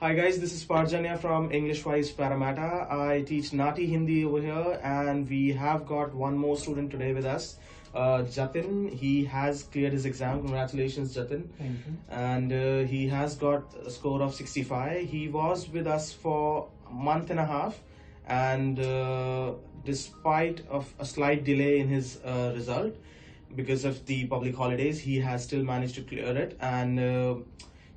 Hi guys, this is Parjanya from English Wise Parramatta. I teach Nati Hindi over here, and we have got one more student today with us, Jatin. He has cleared his exam. Congratulations, Jatin. Thank you. And he has got a score of 65. He was with us for a month and a half, and despite of a slight delay in his result because of the public holidays, he has still managed to clear it. And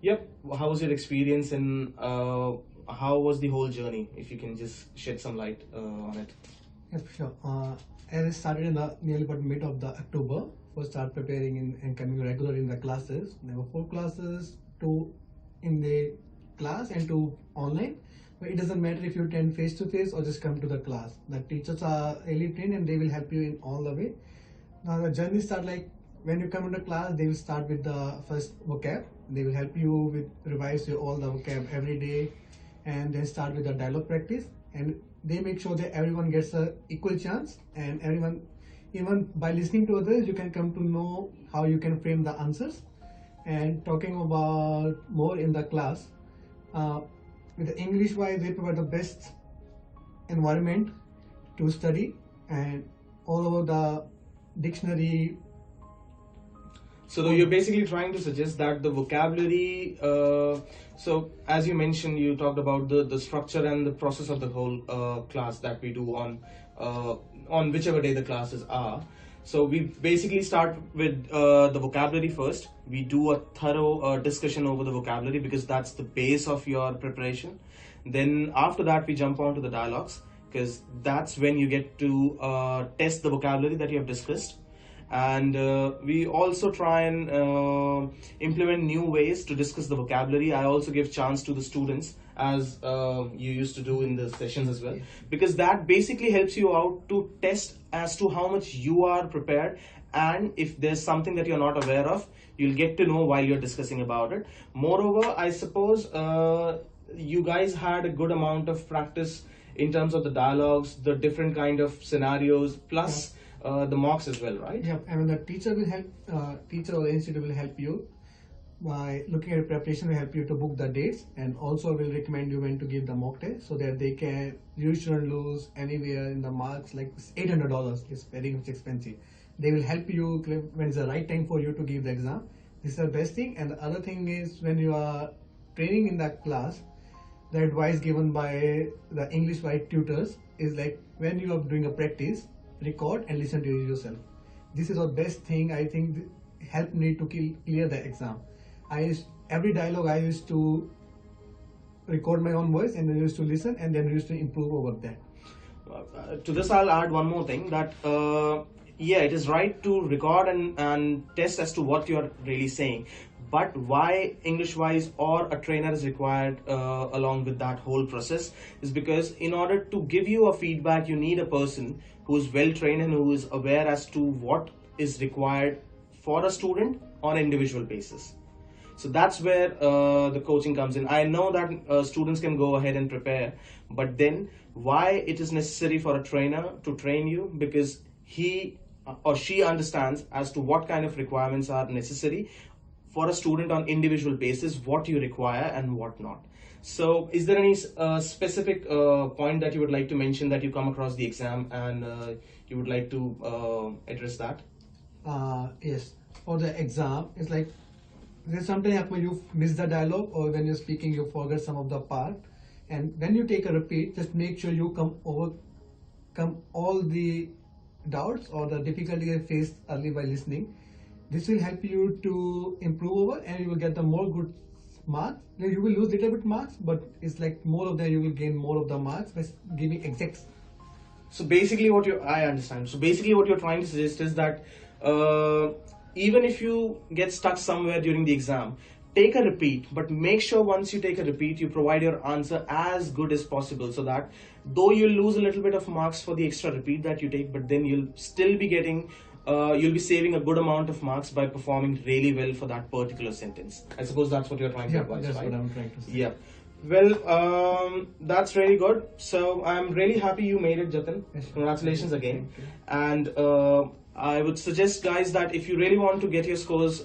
yep, how was your experience, and how was the whole journey? If you can just shed some light on it. Yep, sure. As I started in the nearly about mid of the October, first start preparing and coming regular in the classes. There were 4 classes, 2 in the class and 2 online. But it doesn't matter if you attend face to face or just come to the class. The teachers are really trained and they will help you in all the way. Now the journey start like when you come into class, they will start with the first vocab. They will help you with revise your all the vocab every day, and then start with the dialogue practice. And they make sure that everyone gets a equal chance, and everyone, even by listening to others, you can come to know how you can frame the answers. And talking about more in the class, with the English wise, they provide the best environment to study, and all over the dictionary. So you're basically trying to suggest that the vocabulary. So as you mentioned, you talked about the structure and the process of the whole class that we do on whichever day the classes are. So we basically start with the vocabulary first. We do a thorough discussion over the vocabulary because that's the base of your preparation. Then after that, we jump on to the dialogues because that's when you get to test the vocabulary that you have discussed. And we also try and implement new ways to discuss the vocabulary. I also give chance to the students, as you used to do in the sessions as well, because that basically helps you out to test as to how much you are prepared, and if there's something that you're not aware of, you'll get to know while you're discussing about it. Moreover, I suppose you guys had a good amount of practice in terms of the dialogues, the different kind of scenarios, plus the mocks as well, right? Yeah, I mean the teacher will help. Teacher or the institute will help you by looking at your preparation. Will help you to book the dates, and also will recommend you when to give the mock test so that they can. You shouldn't lose anywhere in the marks. Like $800 is very much expensive. They will help you when it's the right time for you to give the exam. This is the best thing. And the other thing is when you are training in that class, the advice given by the English wide tutors is like when you are doing a practice, record and listen to it yourself. This is the best thing I think helped me to clear the exam. Every dialogue I used to record my own voice and then used to listen and then used to improve over that. To this, I'll add one more thing that yeah, it is right to record and test as to what you're really saying. But why English Wise or a trainer is required along with that whole process is because in order to give you a feedback, you need a person who is well trained and who is aware as to what is required for a student on an individual basis. So that's where the coaching comes in. I know that students can go ahead and prepare, but then why it is necessary for a trainer to train you, because he or she understands as to what kind of requirements are necessary for a student on individual basis, what you require and what not. So is there any specific point that you would like to mention that you come across the exam and you would like to address that? Yes, for the exam, it's like there's sometimes when you miss the dialogue or when you're speaking you forget some of the part, and when you take a repeat, just make sure you overcome all the doubts or the difficulty you faced early by listening. This will help you to improve over and you will get the more good marks. You will lose little bit marks, but it's like more of them you will gain more of the marks by giving exact. So basically I understand. So basically what you're trying to suggest is that even if you get stuck somewhere during the exam, take a repeat, but make sure once you take a repeat, you provide your answer as good as possible, so that though you'll lose a little bit of marks for the extra repeat that you take, but then you'll still be getting you'll be saving a good amount of marks by performing really well for that particular sentence. I suppose that's what you're trying to advise, that's right? what I'm trying to say. Yeah. Well, that's really good. So I'm really happy you made it, Jatin. Yes. Congratulations again. And I would suggest, guys, that if you really want to get your scores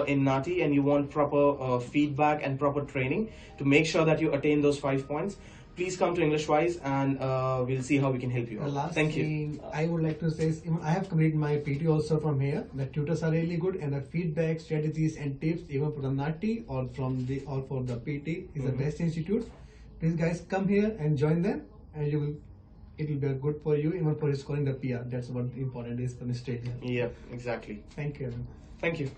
in NATI and you want proper feedback and proper training to make sure that you attain those 5 points, please come to English Wise and we'll see how we can help you The out. last Thank you. thing I would like to say is, even I have completed my PT also from here. The tutors are really good, and the feedback, strategies, and tips, even for the NATI or for the PT, is the best institute. Please, guys, come here and join them, and it will be good for you, even for scoring the PR. That's what important is for the stage. Yeah, exactly. Thank you. Thank you.